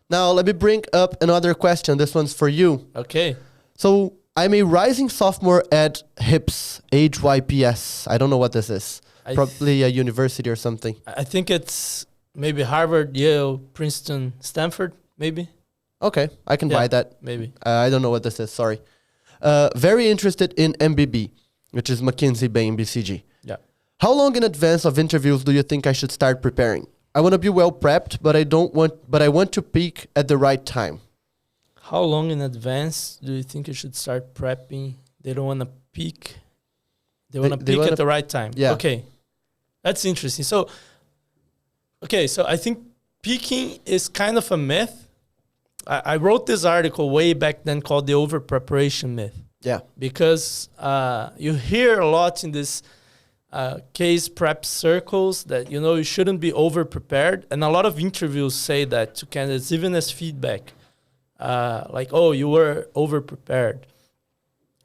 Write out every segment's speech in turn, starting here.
Now, let me bring up another question. This one's for you. Okay. So, I'm a rising sophomore at HIPS, HYPS. I don't know what this is. Probably a university or something. I think it's maybe Harvard, Yale, Princeton, Stanford, maybe. Okay, I can buy that. Maybe. I don't know what this is, sorry. Very interested in MBB, which is McKinsey Bain BCG. Yeah. How long in advance of interviews do you think I should start preparing? I want to be well prepped, but I want to peak at the right time. How long in advance do you think you should start prepping? They don't want to peak. They want to peak at the right time. Yeah. Okay. That's interesting. So I think peaking is kind of a myth. I wrote this article way back then called the over preparation myth. Yeah. Because you hear a lot in this case prep circles that, you shouldn't be over prepared. And a lot of interviews say that to candidates, even as feedback. Like, oh, you were over prepared.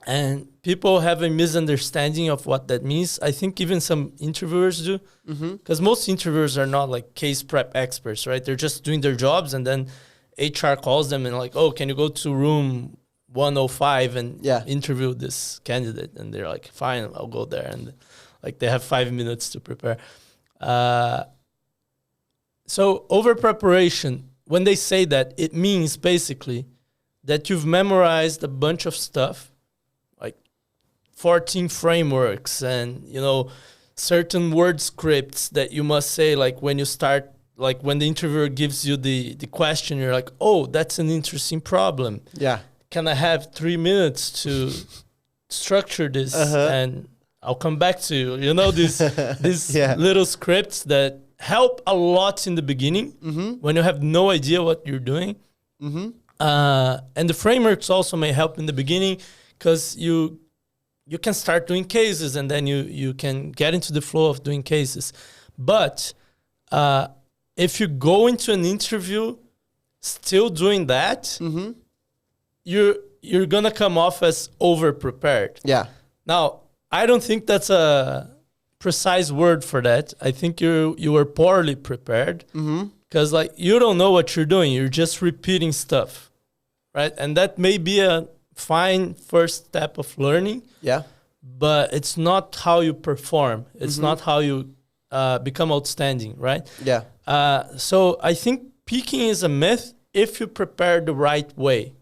And people have a misunderstanding of what that means. I think even some interviewers do. Because most interviewers are not like case prep experts, right? They're just doing their jobs, and then HR calls them and like, oh, can you go to room 105 and interview this candidate? And they're like, fine, I'll go there. And like they have 5 minutes to prepare. So over preparation, when they say that, it means basically that you've memorized a bunch of stuff, like 14 frameworks and, certain word scripts that you must say, like when you start, like when the interviewer gives you the question, you're like, oh, that's an interesting problem. Yeah. Can I have 3 minutes to structure this? And I'll come back to you. These little scripts that help a lot in the beginning when you have no idea what you're doing. And the frameworks also may help in the beginning because you can start doing cases and then you can get into the flow of doing cases. But if you go into an interview still doing that, you're going to come off as over-prepared. Yeah. Now, I don't think that's a precise word for that. I think you were poorly prepared because like you don't know what you're doing. You're just repeating stuff, right? And that may be a fine first step of learning. Yeah. But it's not how you perform. It's not how you become outstanding, right? Yeah. So I think peaking is a myth if you prepare the right way.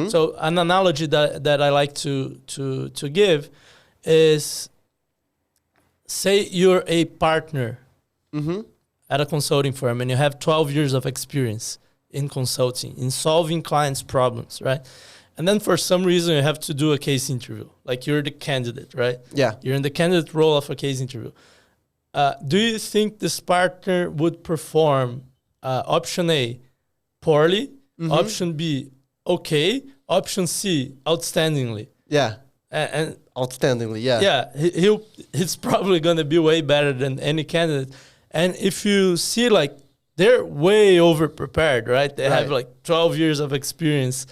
So an analogy that I like to give is, say you're a partner at a consulting firm and you have 12 years of experience in consulting, in solving clients' problems, right? And then for some reason you have to do a case interview. Like you're the candidate, right? Yeah. You're in the candidate role of a case interview. Do you think this partner would perform option A, poorly, option B, okay, option C, outstandingly? Yeah. And outstandingly, yeah. Yeah, he's probably going to be way better than any candidate. And if you see, like, they're way over-prepared, right? They have, like, 12 years of experience.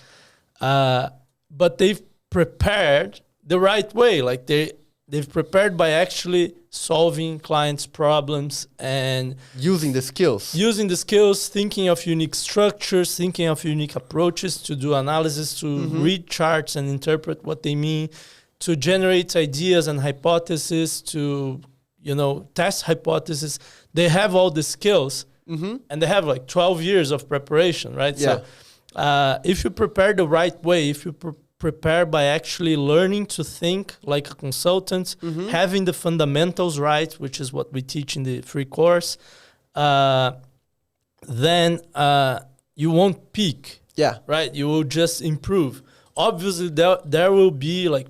But they've prepared the right way. Like, they've prepared by actually solving clients' problems and using the skills, thinking of unique structures, thinking of unique approaches to do analysis, to read charts and interpret what they mean, to generate ideas and hypotheses, to test hypotheses. They have all the skills and they have like 12 years of preparation, right? Yeah. So if you prepare the right way, if you prepare by actually learning to think like a consultant, having the fundamentals right, which is what we teach in the free course, then you won't peak. Yeah. Right? You will just improve. Obviously, there will be like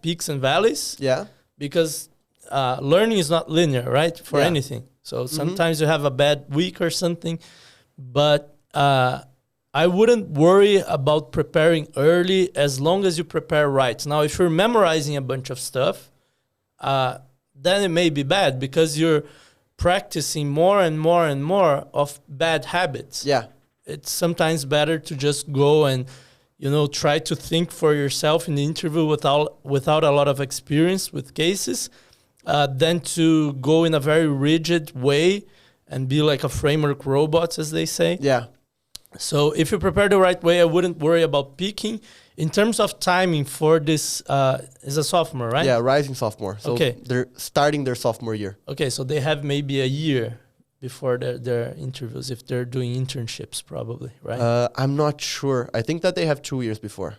peaks and valleys. Yeah. Because learning is not linear, right? For anything. So sometimes you have a bad week or something, but I wouldn't worry about preparing early as long as you prepare right. Now, if you're memorizing a bunch of stuff, then it may be bad because you're practicing more and more and more of bad habits. Yeah. It's sometimes better to just go and, try to think for yourself in the interview without a lot of experience with cases, than to go in a very rigid way and be like a framework robot, as they say. Yeah. So if you prepare the right way, I wouldn't worry about peaking. In terms of timing for this, is a sophomore, right? Yeah, rising sophomore. So they're starting their sophomore year. Okay, so they have maybe a year before their interviews, if they're doing internships, probably, right? I'm not sure. I think that they have 2 years before.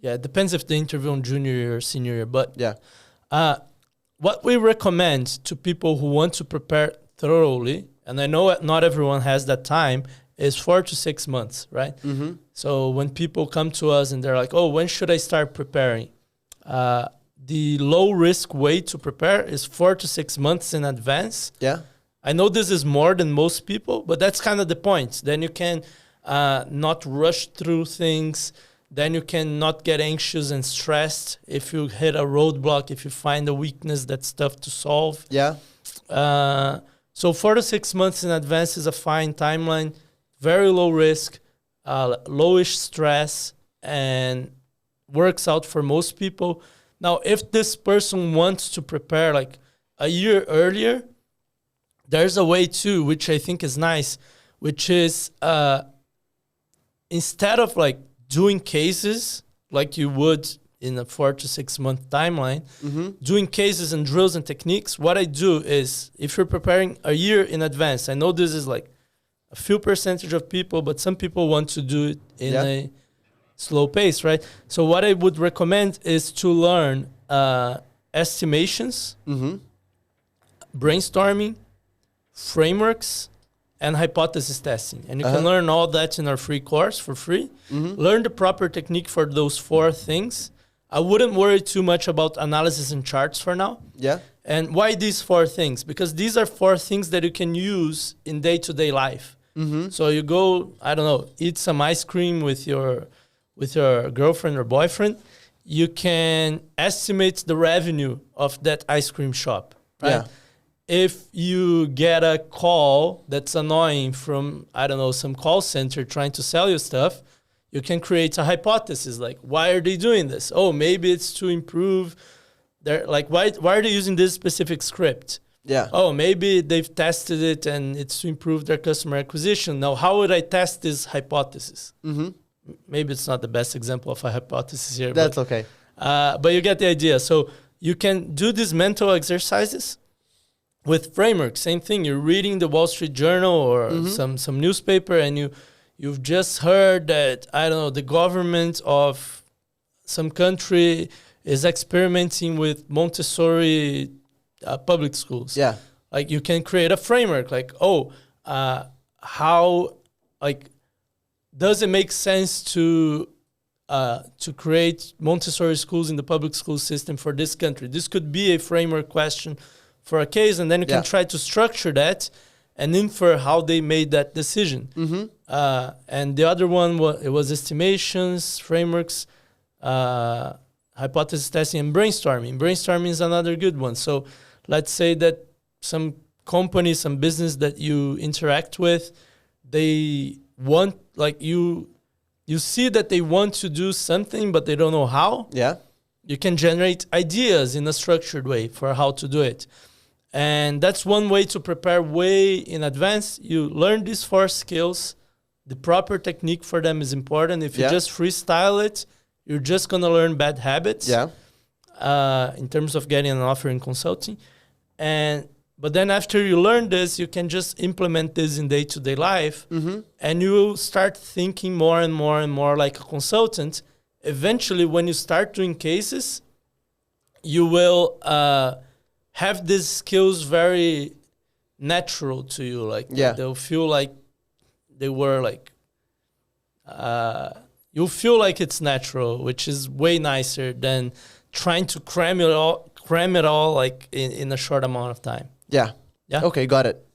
Yeah, it depends if they interview on junior year or senior year. But yeah, what we recommend to people who want to prepare thoroughly, and I know not everyone has that time, is 4 to 6 months, right? Mm-hmm. So when people come to us and they're like, oh, when should I start preparing? The low risk way to prepare is 4 to 6 months in advance. Yeah. I know this is more than most people, but that's kind of the point. Then you can not rush through things. Then you can not get anxious and stressed if you hit a roadblock, if you find a weakness that's tough to solve. Yeah. So 4 to 6 months in advance is a fine timeline. Very low risk, lowish stress, and works out for most people. Now, if this person wants to prepare like a year earlier, there's a way too, which I think is nice, which is instead of like doing cases like you would in a 4 to 6 month timeline, doing cases and drills and techniques, what I do is if you're preparing a year in advance, I know this is like a few percentage of people, but some people want to do it in a slow pace, right? So what I would recommend is to learn estimations, brainstorming, frameworks, and hypothesis testing. And you can learn all that in our free course for free. Learn the proper technique for those 4 things. I wouldn't worry too much about analysis and charts for now. Yeah. And why these 4 things? Because these are 4 things that you can use in day-to-day life. So you go, I don't know, eat some ice cream with your girlfriend or boyfriend. You can estimate the revenue of that ice cream shop, right? Yeah. If you get a call that's annoying from, I don't know, some call center trying to sell you stuff, you can create a hypothesis like, why are they doing this? Oh, maybe it's to improve their, like, why are they using this specific script? Yeah. Oh, maybe they've tested it and it's to improve their customer acquisition. Now, how would I test this hypothesis? Maybe it's not the best example of a hypothesis here. That's okay. But you get the idea. So you can do these mental exercises with framework. Same thing. You're reading the Wall Street Journal or some newspaper, and you've just heard that, I don't know, the government of some country is experimenting with Montessori public schools. Yeah. Like you can create a framework like, how, like, does it make sense to create Montessori schools in the public school system for this country? This could be a framework question for a case, and then you can try to structure that and infer how they made that decision. And the other one, it was estimations, frameworks, hypothesis testing, and brainstorming. Brainstorming is another good one. So let's say that some company, some business that you interact with, they want, like you see that they want to do something, but they don't know how. Yeah. You can generate ideas in a structured way for how to do it. And that's one way to prepare way in advance. You learn these 4 skills. The proper technique for them is important. If you just freestyle it, you're just going to learn bad habits in terms of getting an offer in consulting. But then after you learn this, you can just implement this in day-to-day life, and you will start thinking more and more and more like a consultant. Eventually, when you start doing cases, you will have these skills very natural to you. Like they'll feel like they were like, you'll feel like it's natural, which is way nicer than trying to cram it all like in a short amount of time. Yeah. Yeah. Okay, got it.